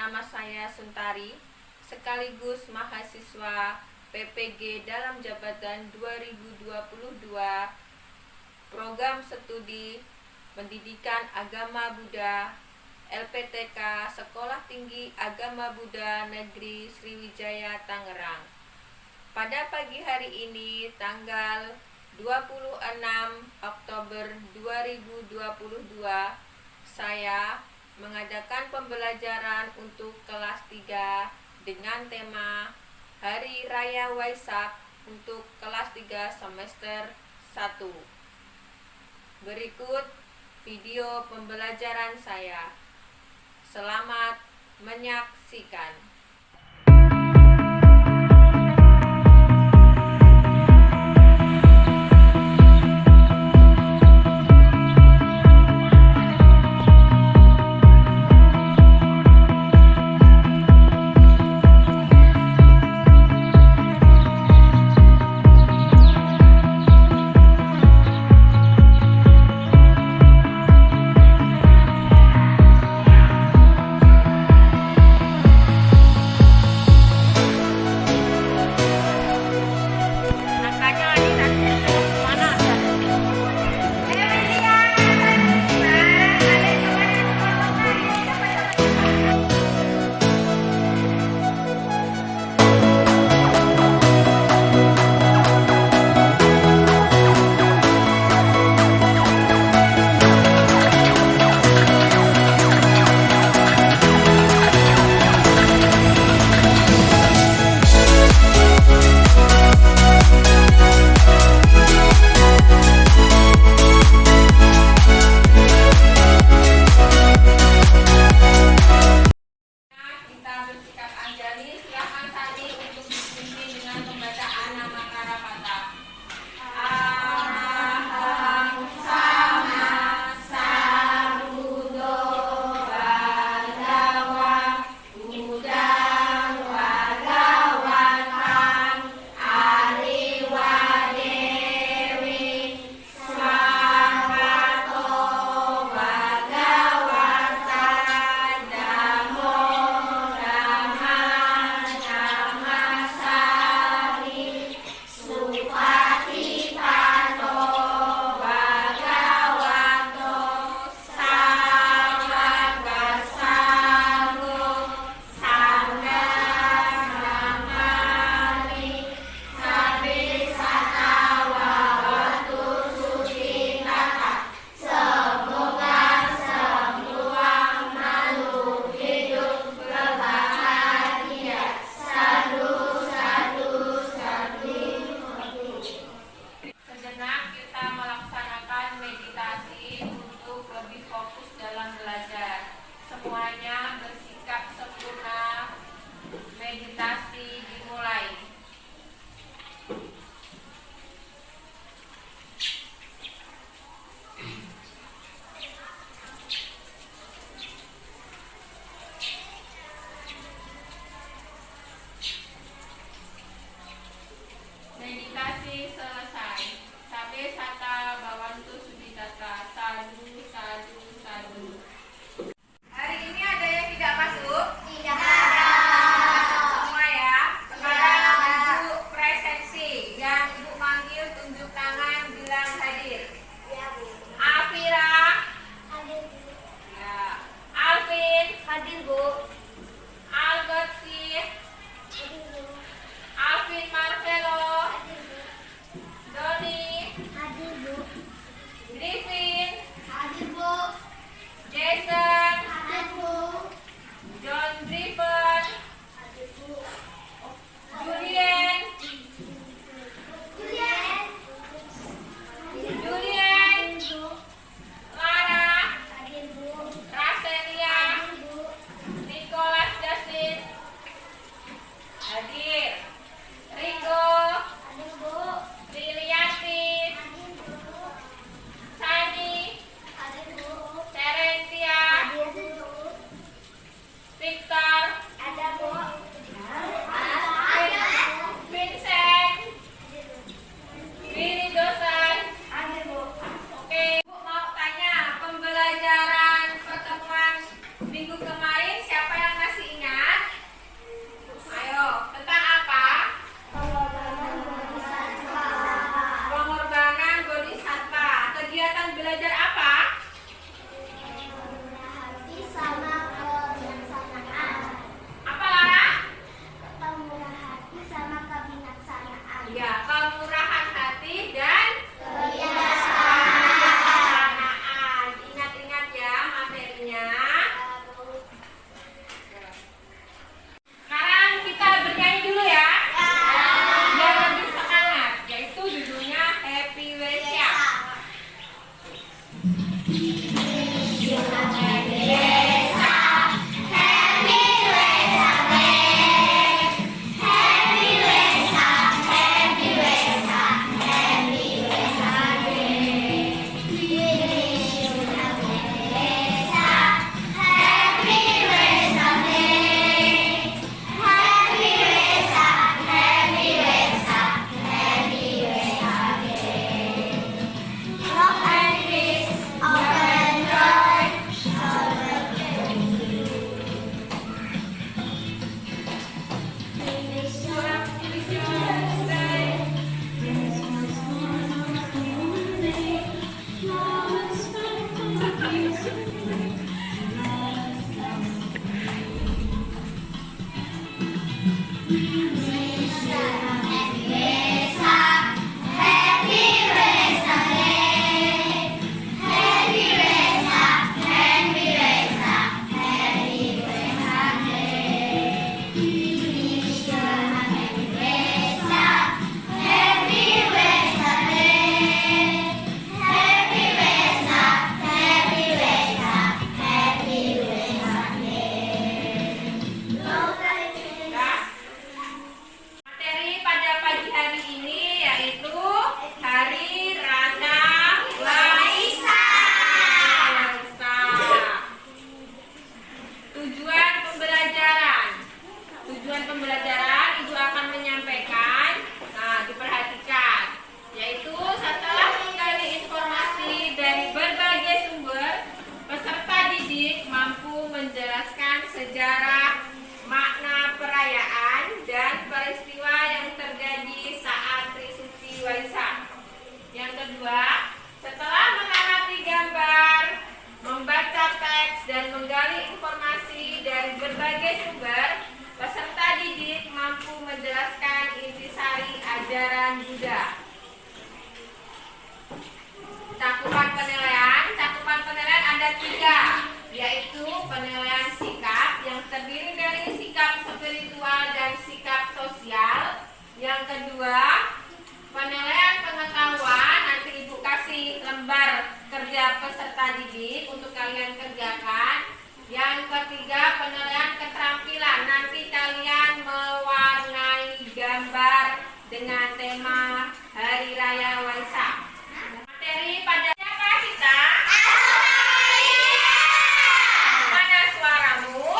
nama saya Suntari, sekaligus mahasiswa PPG dalam jabatan 2022 Program Studi Pendidikan Agama Buddha LPTK Sekolah Tinggi Agama Buddha Negeri Sriwijaya Tangerang. Pada pagi hari ini tanggal 26 Oktober 2022 saya mengadakan pembelajaran untuk kelas 3 dengan tema Hari Raya Waisak untuk kelas 3 semester 1. Berikut video pembelajaran saya. Selamat menyaksikan. pembelajaran Ibu akan menyampaikan. Nah, diperhatikan, yaitu setelah menggali informasi dari berbagai sumber, peserta didik mampu menjelaskan sejarah, makna perayaan, dan peristiwa yang terjadi saat Trisuci Waisak. Yang kedua, setelah mengamati gambar, membaca teks, dan menggali informasi dari berbagai sumber, peserta didik mampu menjelaskan intisari ajaran Buddha. Cakupan penilaian ada 3, yaitu penilaian sikap yang terdiri dari sikap spiritual dan sikap sosial. Yang kedua, penilaian pengetahuan. Nanti Ibu kasih lembar kerja peserta didik untuk kalian kerjakan. Yang ketiga, penilaian keterampilan. Nanti kalian mewarnai gambar dengan tema Hari Raya Waisak. Materi pada siapa kita? Mana suaramu?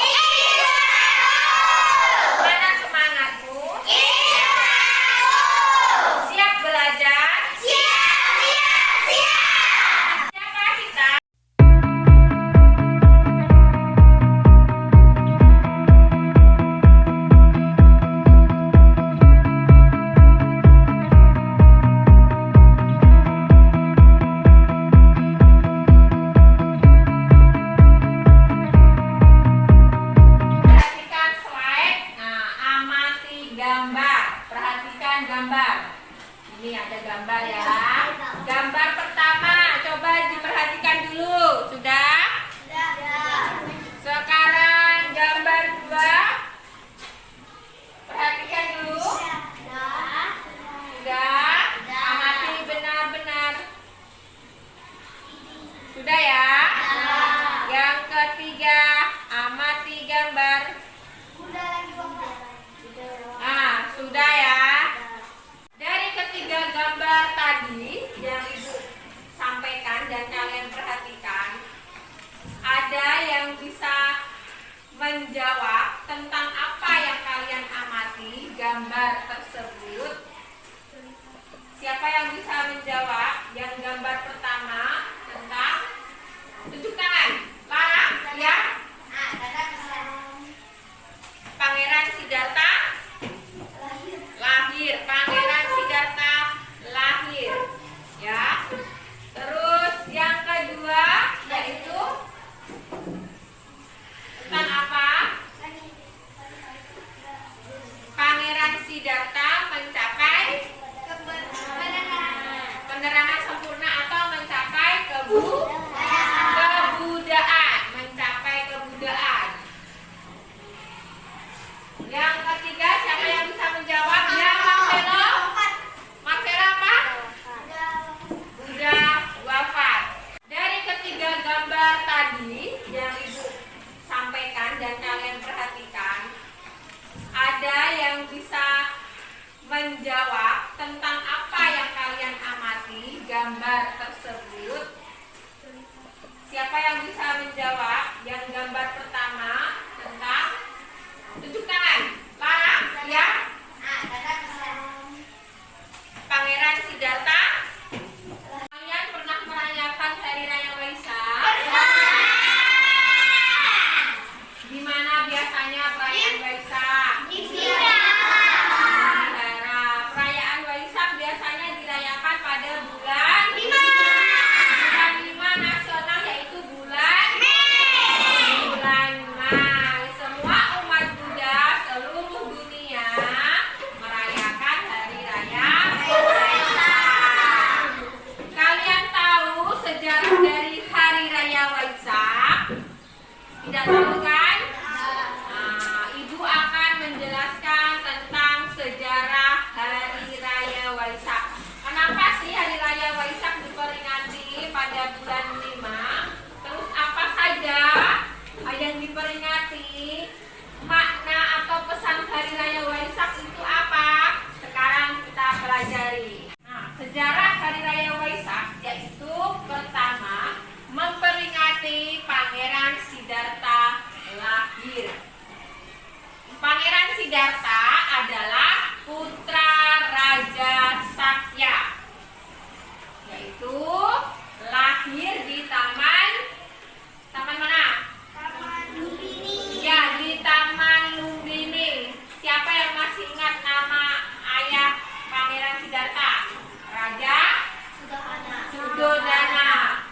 Mana semangatmu? Siap belajar? Siapa kita? Perhatikan slide. Nah, amati gambar. Perhatikan gambar. Ini ada gambar ya. Gambar pertama, coba diperhatikan dulu. Sudah? Sekarang gambar 2. Perhatikan dulu. Sudah? Amati benar-benar. Sudah ya? Yang ketiga, amati gambar. Sudah ya? Dari ketiga gambar tadi yang Ibu sampaikan dan kalian perhatikan, ada yang bisa menjawab tentang apa yang kalian amati gambar tersebut. Siapa yang bisa menjawab? Yang gambar pertama tentang, tunjuk tangan. Lara, ya? Pangeran Siddhartha lahir. Pangeran Siddhartha lahir. Ya. Terus yang kedua yaitu tentang apa? Pangeran Siddhartha mencapai penerangan sempurna atau mencapai kebudayaan. Mencapai kebudayaan. Yang ketiga, siapa yang bisa menjawab? Ya, Marcelo. Marcelo apa? Buddha wafat. Dari ketiga gambar tadi yang Ibu sampaikan dan kalian perhatikan, ada yang bisa menjawab tentang apa yang kalian amati gambar tersebut. Siapa yang bisa menjawab? Yang gambar pertama tentang, tunjuk tangan. Lara, ya? Pangeran Siddhartha. Kalian pernah merayakan Hari Raya Waisak? Di mana biasanya perayaan Waisak? Di Wihara. Perayaan Waisak biasanya dirayakan pada bulan 5 nasional, yaitu bulan Mei. Siddhartha adalah putra Raja Sakya, yaitu lahir di taman mana? Taman Lumbini. Ya, di Taman Lumbini. Siapa yang masih ingat nama ayah Pangeran Siddhartha? Raja Sudodana.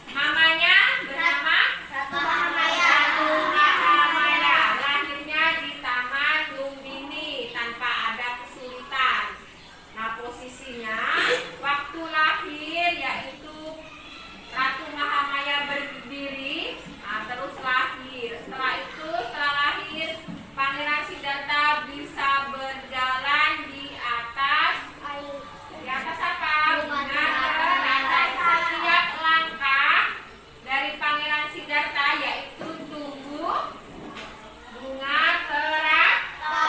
Mamanya bernama Ratu Mahamaya. Ratu Mahamaya. Lahirnya di Taman Lumbini tanpa ada kesulitan. Nah, posisinya waktu lahir yaitu Ratu Mahamaya berdiri, nah, terus lahir. Setelah itu, setelah lahir, Pangeran Siddhartha bisa berjalan di atas apa? Bunga teratai. Setiap langkah dari Pangeran Siddhartha yaitu tumbuh bunga teratai.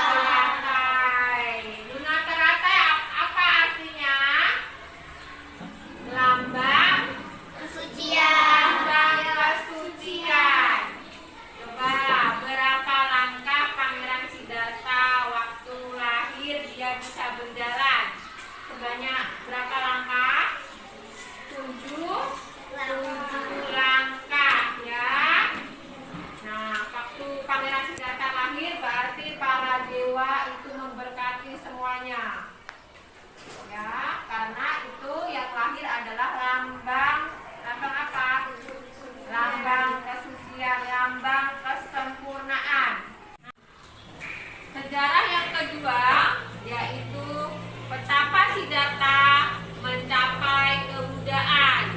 Bunga teratai apa artinya? Lambang Kesucian. kesucian. Coba berapa langkah Pangeran Siddhartha waktu lahir dia bisa berjalan? Sebanyak berapa langkah? 7 langkah ya. Nah, waktu Pangeran Siddhartha lahir berarti para dewa itu memberkati semuanya. Ya, karena itu yang lahir adalah lambang apa? Lambang kesucian, lambang kesempurnaan. Sejarah yang kedua yaitu betapa Siddhartha mencapai kebudayaan.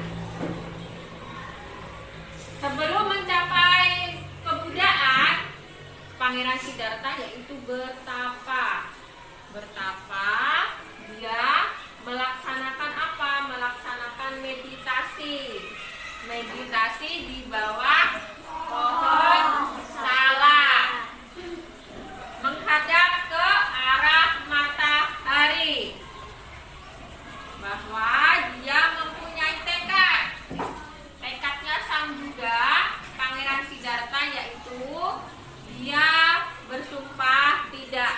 Sebelum mencapai kebudayaan, Pangeran Siddhartha yaitu bertapa. Dia melaksanakan apa? Melaksanakan meditasi. Meditasi di bawah pohon salak, menghadap ke arah matahari. Bahwa dia mempunyai tekad. Tekadnya sang Buddha, Pangeran Siddhartha, yaitu dia bersumpah tidak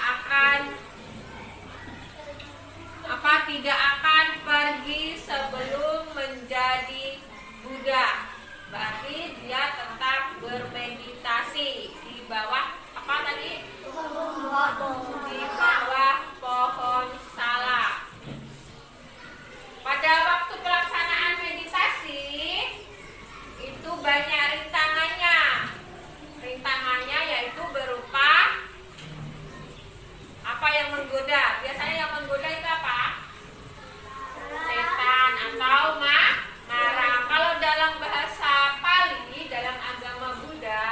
akan pergi sebelum menjadi Buddha. Berarti dia tetap bermeditasi di bawah apa tadi? Di bawah pohon salak. Pada waktu pelaksanaan meditasi itu banyak rintangannya. Rintangannya yaitu berupa apa yang menggoda. Biasanya yang menggoda itu apa? Setan atau mara. Kalau dalam bahasa Pali, dalam agama Buddha,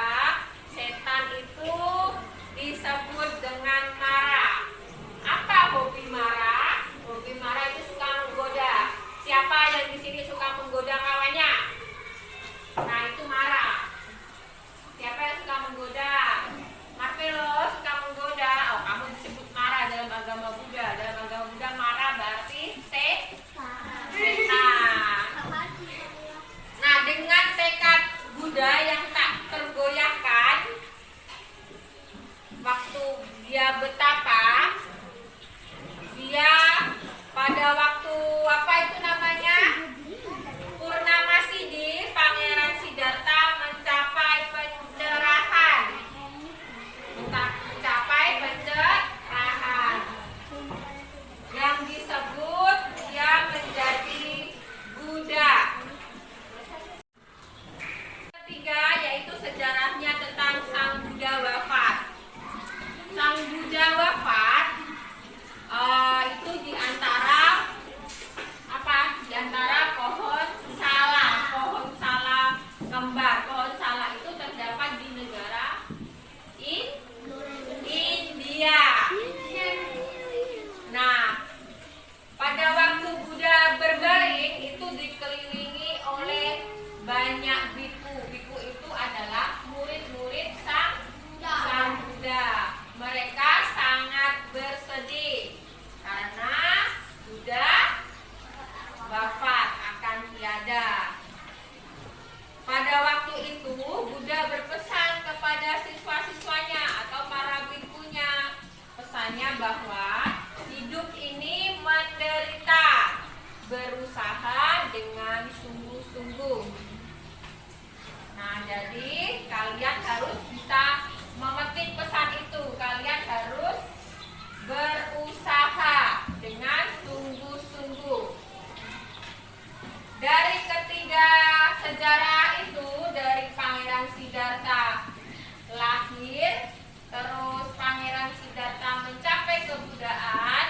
setan itu disebut dengan mara. Apa hobi mara? Hobi mara itu suka menggoda. Siapa yang di sini suka menggoda kawannya? Nah, itu mara. Siapa yang suka menggoda? Marvelo suka menggoda. Oh, kamu disebut mara dalam agama Buddha. Dalam agama Buddha mara berarti setan. Nah, dengan tekad Buddha yang tak tergoyahkan, waktu dia betapa, dia pada waktu apa itu namanya? Purnama Siddhi, Pangeran Siddhartha mencapai pencerahan. Mencapai pencerahan. Yang disebut dia menjadi Buddha. Ketiga yaitu sejarahnya tentang Sang Buddha wafat. Sang Buddha wafat itu di antara apa? Di antara pohon salak kembar. Pohon salak itu terdapat di negara India. Nah, pada waktu Buddha berbaring itu dikelilingi oleh banyak biku. Biku itu adalah murid-murid Sang Buddha. Mereka sangat bersedih karena Buddha wafat akan tiada. Pada waktu itu Buddha berpesan kepada siswa-siswanya atau para bikunya bahasanya bahwa hidup ini menderita, berusaha dengan sungguh-sungguh. Nah, jadi kalian harus bisa memetik pesan itu. Kalian harus berusaha dengan sungguh-sungguh. Dari ketiga sejarah itu, dari Pangeran Siddhartha lahir, terus Pangeran Siddhartha mencapai kebudayaan,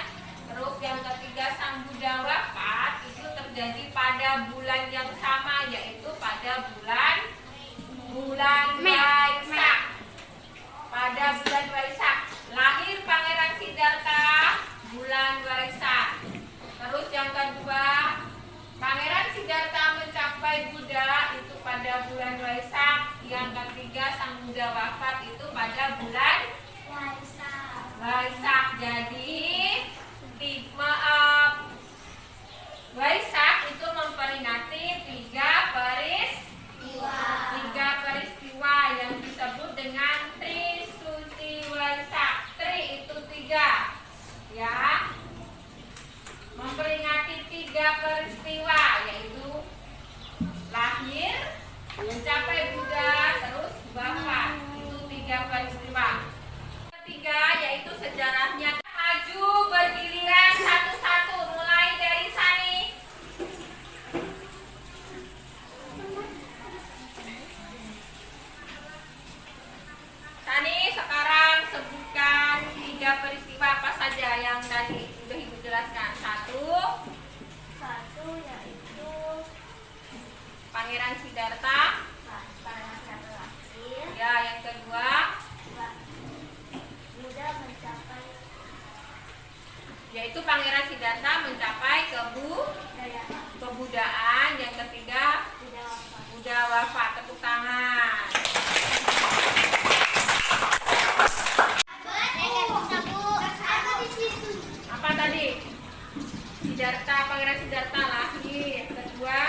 terus yang ketiga Sang Buddha wafat, itu terjadi pada bulan yang sama, yaitu pada bulan Waisak. Pada bulan Waisak lahir Pangeran Siddhartha, bulan Waisak. Terus yang kedua Pangeran Siddhartha mencapai Buddha itu pada bulan Waisak. Yang ketiga Sang Buddha wafat itu pada bulan Waisak. Jadi Waisak itu memperingati tiga peristiwa yang disebut dengan Trisuci Waisak. Tri itu tiga, ya. Memperingati tiga peristiwa, yaitu lahir, mencapai Buddha, terus wafat. Itu tiga peristiwa. Ketiga yaitu sejarahnya. Maju bergiliran satu-satu, mulai dari Sani. Sani sekarang sebutkan tiga peristiwa apa saja yang tadi sudah Ibu jelaskan. Satu yaitu Pangeran Siddhartha. lahir, Ya, yang kedua Buddha mencapai yaitu Pangeran Siddhartha mencapai kebudayaan. Yang ketiga Buddha wafat. Tepuk tangan. Apa tadi? Siddhartha, Pangeran Siddhartha lahir. Kedua,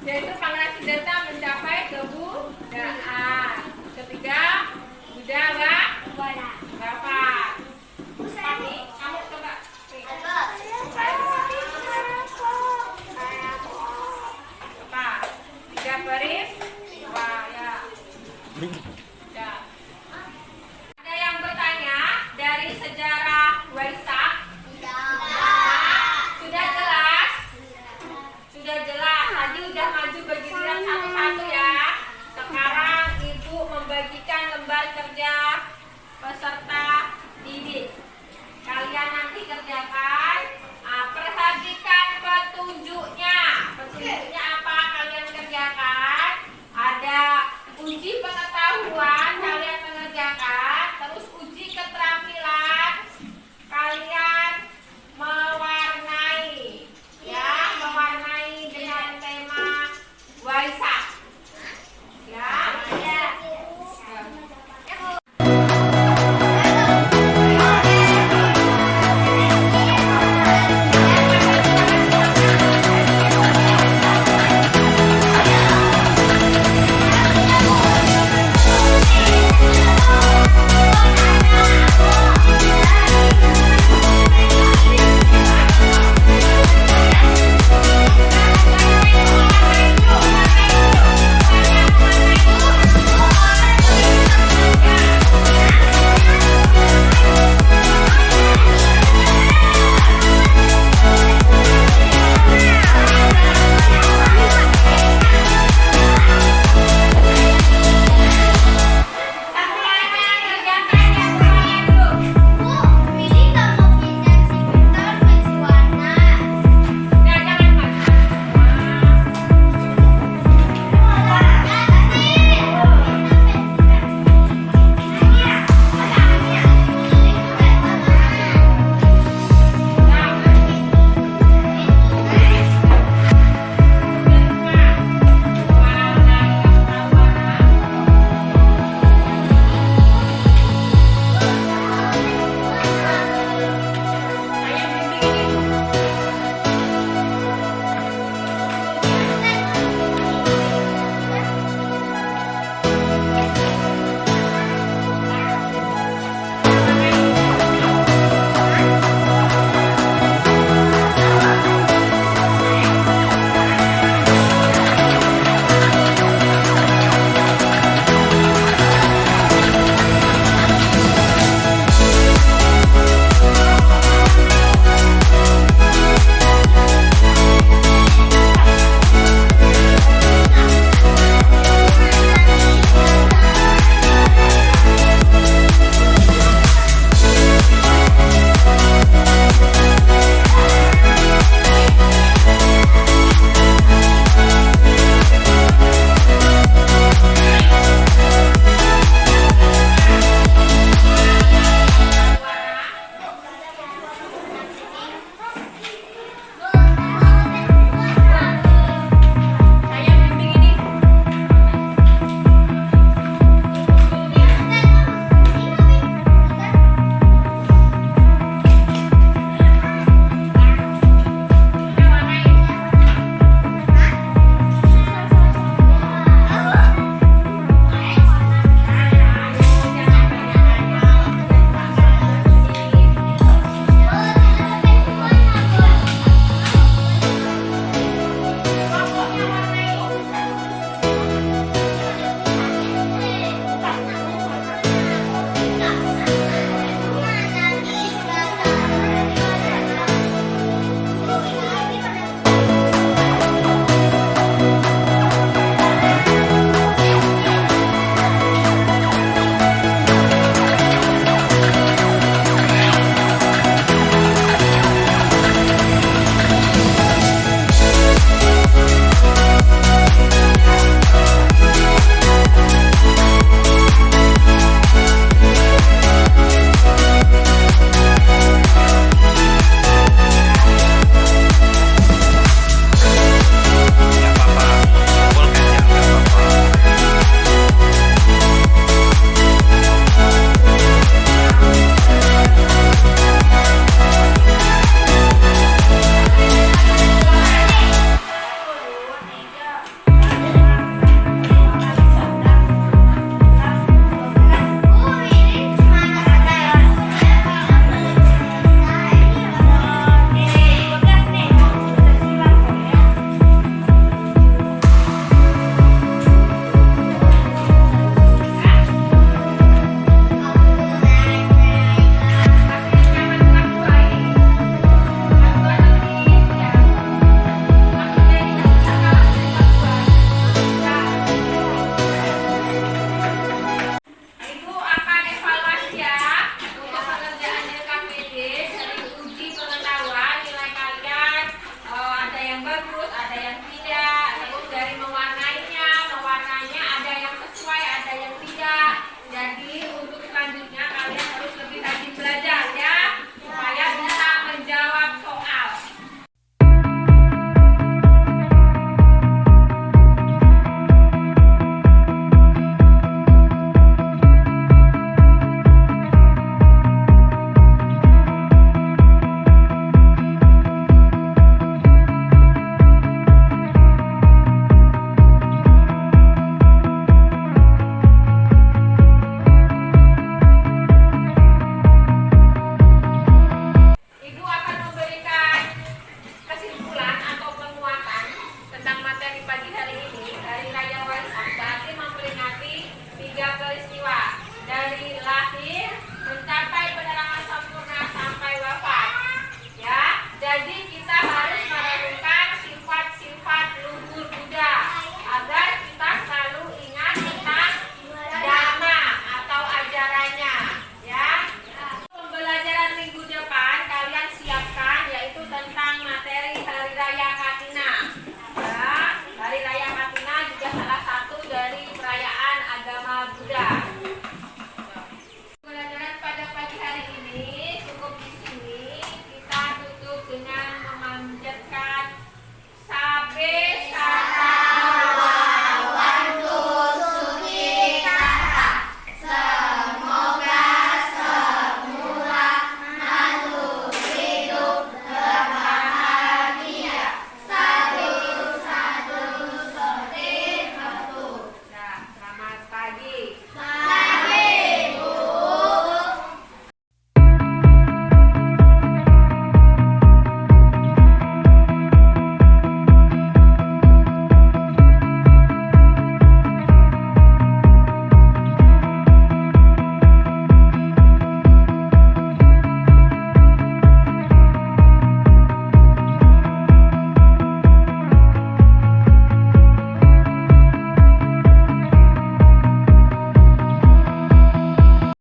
yaitu Pangeran Siddhartha mencapai kebudayaan. Ketiga, Buddha wafat. Pati, kamu coba. Apa? Tiga peristiwa, ya.